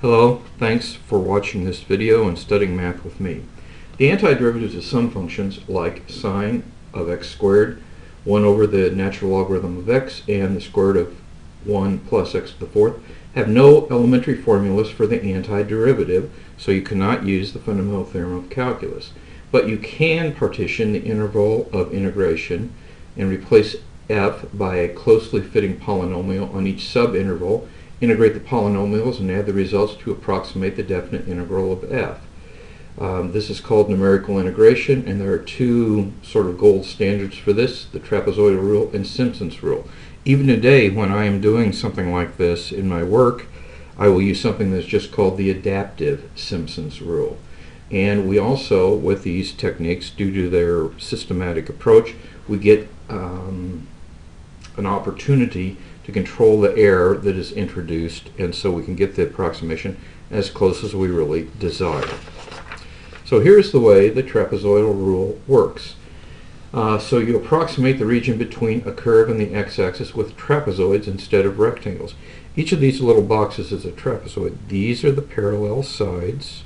Hello, thanks for watching this video and studying math with me. The antiderivatives of some functions like sine of x squared, 1 over the natural logarithm of x, and the square root of 1 plus x to the fourth have no elementary formulas for the antiderivative, so you cannot use the fundamental theorem of calculus. But you can partition the interval of integration and replace f by a closely fitting polynomial on each subinterval, integrate the polynomials, and add the results to approximate the definite integral of f. This is called numerical integration, and there are two sort of gold standards for this, the Trapezoidal Rule and Simpsons Rule. Even today, when I am doing something like this in my work, I will use something that's just called the adaptive Simpsons Rule. And we also, with these techniques, due to their systematic approach, we get an opportunity to control the error that is introduced, and so we can get the approximation as close as we really desire. So here's the way the trapezoidal rule works. So you approximate the region between a curve and the x-axis with trapezoids instead of rectangles. Each of these little boxes is a trapezoid. These are the parallel sides,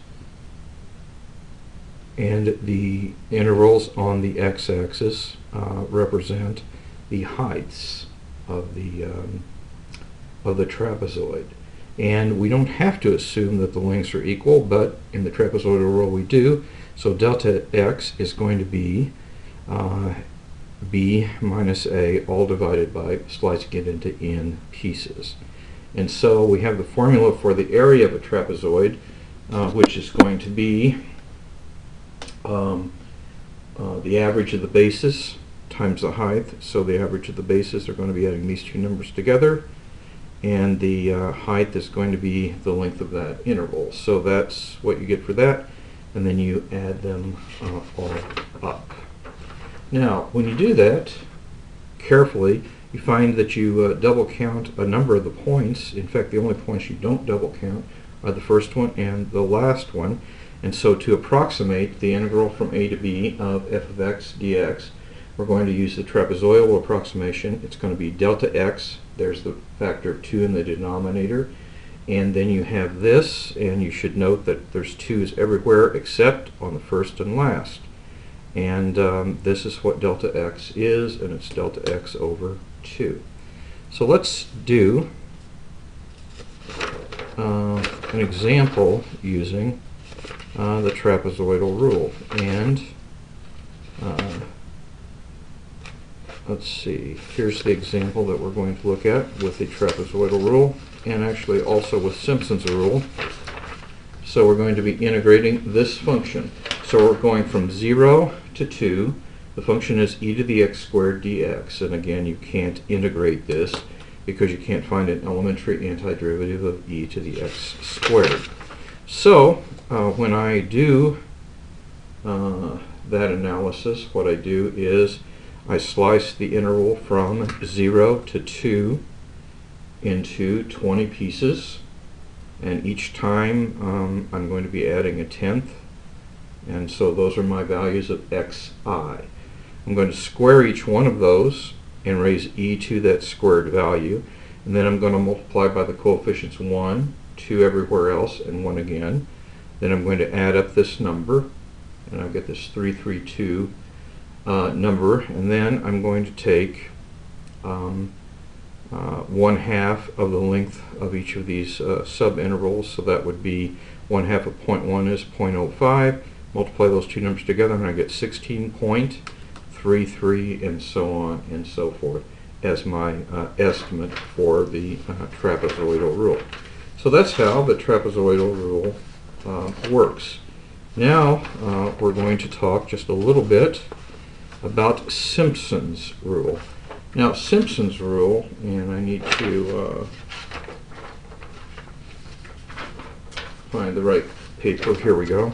and the intervals on the x-axis represent the heights of the trapezoid. And we don't have to assume that the lengths are equal, but in the trapezoidal rule we do. So delta x is going to be b minus a, all divided by slicing it into n pieces. And so we have the formula for the area of a trapezoid, which is going to be the average of the bases times the height. So the average of the bases are going to be adding these two numbers together, and the height is going to be the length of that interval. So that's what you get for that, and then you add them all up. Now, when you do that carefully, you find that you double count a number of the points. In fact, the only points you don't double count are the first one and the last one. And so to approximate the integral from a to b of f of x dx, we're going to use the trapezoidal approximation. It's going to be delta x. There's the factor of 2 in the denominator. And then you have this, and you should note that there's 2's everywhere except on the first and last. And this is what delta x is, and it's delta x over 2. So let's do an example using the trapezoidal rule. And let's see, here's the example that we're going to look at with the trapezoidal rule, and actually also with Simpsons Rule. So we're going to be integrating this function. So we're going from 0 to 2. The function is e to the x squared dx, and again, you can't integrate this because you can't find an elementary antiderivative of e to the x squared. So when I do that analysis, what I do is I slice the interval from 0 to 2 into 20 pieces, and each time I'm going to be adding a tenth, and so those are my values of xi. I'm going to square each one of those and raise e to that squared value, and then I'm going to multiply by the coefficients 1, 2 everywhere else, and 1 again. Then I'm going to add up this number, and I'll get this 332 number, and then I'm going to take 1/2 of the length of each of these subintervals, so that would be 1/2 of 0.1 is 0.05. Multiply those two numbers together, and I get 16.33, and so on and so forth, as my estimate for the trapezoidal rule. So that's how the trapezoidal rule works. Now we're going to talk just a little bit about Simpsons Rule. Now, Simpsons Rule, and I need to find the right paper. Here we go.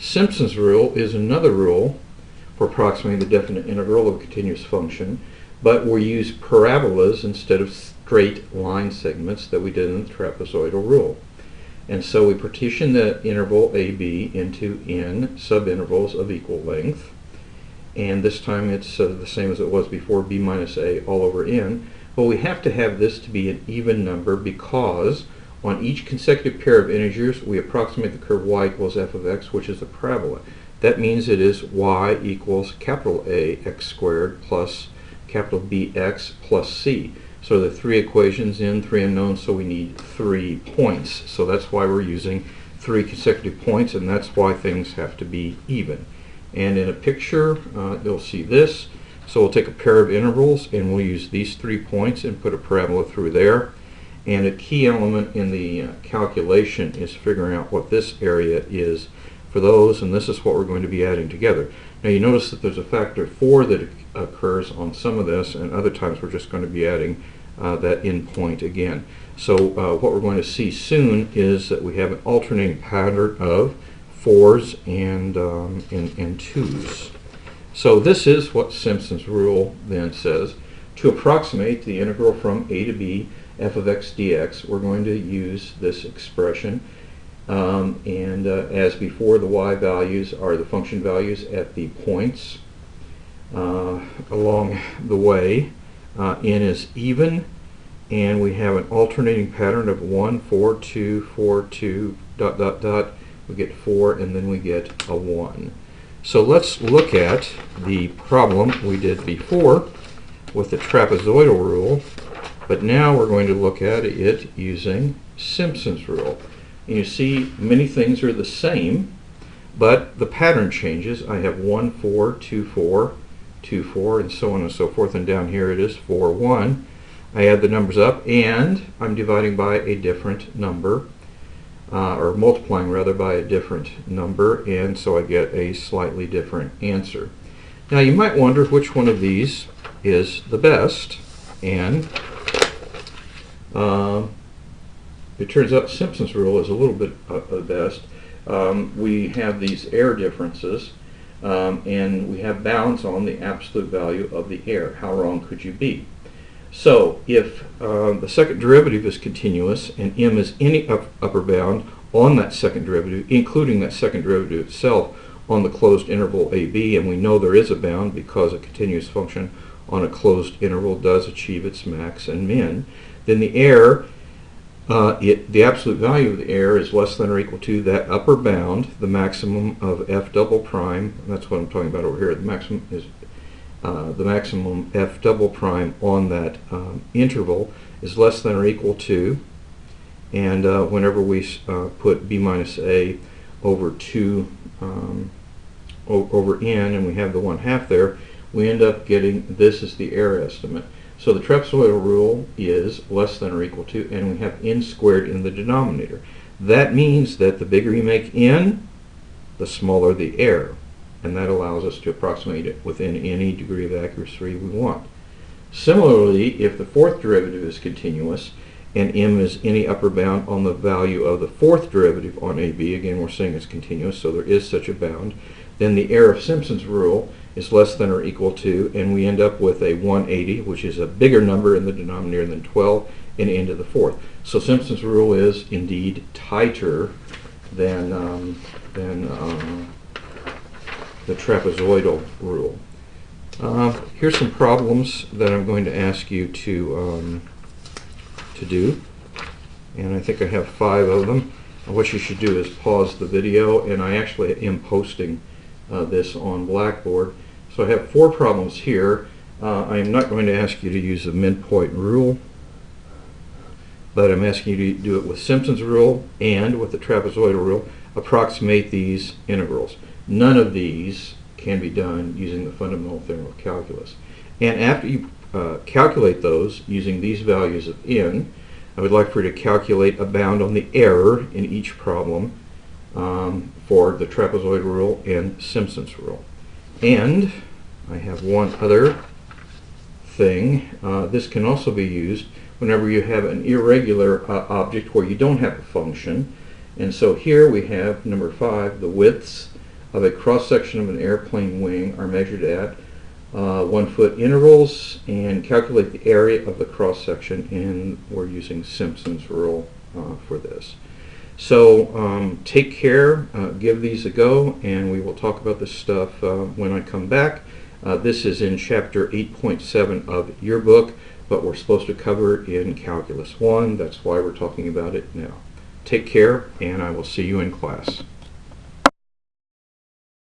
Simpsons Rule is another rule for approximating the definite integral of a continuous function, but we use parabolas instead of straight line segments that we did in the trapezoidal rule. And so we partition the interval AB into n subintervals of equal length, and this time it's the same as it was before, b minus a all over n. But we have to have this to be an even number because On each consecutive pair of integers, we approximate the curve y equals f of x, which is a parabola. That means it is y equals capital A x squared plus capital B x plus c. So there are three equations in, three unknowns, so we need 3 points. So that's why we're using 3 consecutive points, and that's why things have to be even. And in a picture, you'll see this. So we'll take a pair of intervals, and we'll use these 3 points and put a parabola through there. And a key element in the calculation is figuring out what this area is for those, and this is what we're going to be adding together. Now you notice that there's a factor 4 that occurs on some of this, and other times we're just going to be adding that endpoint again. So what we're going to see soon is that we have an alternating pattern of 4s and 2s. So this is what Simpson's rule then says. To approximate the integral from a to b f of x dx, we're going to use this expression. As before, the y values are the function values at the points along the way. N is even, and we have an alternating pattern of 1, 4, 2, 4, 2, dot, dot, dot. We get 4, and then we get a 1. So let's look at the problem we did before with the trapezoidal rule, but now we're going to look at it using Simpson's rule. And you see many things are the same, but the pattern changes. I have 1, 4, 2, 4, 2, 4, and so on and so forth, and down here it is 4, 1. I add the numbers up, and I'm dividing by a different number, or multiplying rather by a different number, and so I get a slightly different answer. Now you might wonder which one of these is the best, and it turns out Simpson's rule is a little bit the best. We have these error differences, and we have bounds on the absolute value of the error. How wrong could you be? So if the second derivative is continuous and m is any upper bound on that second derivative, including that second derivative itself on the closed interval AB, and we know there is a bound because a continuous function on a closed interval does achieve its max and min, then the error, the absolute value of the error is less than or equal to that upper bound, the maximum of f double prime. That's what I'm talking about over here. The maximum is the maximum f double prime on that interval is less than or equal to, and whenever we put b minus a over 2 over n, and we have the 1/2 there, we end up getting this is the error estimate. So the trapezoidal rule is less than or equal to, and we have n squared in the denominator. That means that the bigger you make n, the smaller the error, and that allows us to approximate it within any degree of accuracy we want. Similarly, if the fourth derivative is continuous and m is any upper bound on the value of the fourth derivative on AB, again we're saying it's continuous, so there is such a bound, then the error of Simpson's rule is less than or equal to, and we end up with a 180, which is a bigger number in the denominator than 12, and into the fourth. So Simpson's rule is indeed tighter than the trapezoidal rule. Here's some problems that I'm going to ask you to do, and I think I have 5 of them. What you should do is pause the video, and I actually am posting this on Blackboard. So I have 4 problems here. I am not going to ask you to use the midpoint rule, but I'm asking you to do it with Simpson's rule and with the trapezoidal rule. Approximate these integrals. None of these can be done using the fundamental theorem of calculus. And after you calculate those using these values of n, I would like for you to calculate a bound on the error in each problem for the trapezoidal rule and Simpson's rule. And I have one other thing. This can also be used whenever you have an irregular object where you don't have a function. And so here we have number 5, the widths of a cross-section of an airplane wing are measured at 1 foot intervals, and calculate the area of the cross-section, and we're using Simpson's rule for this. So take care, give these a go, and we will talk about this stuff when I come back. This is in chapter 8.7 of your book, but we're supposed to cover in Calculus 1. That's why we're talking about it now. Take care, and I will see you in class.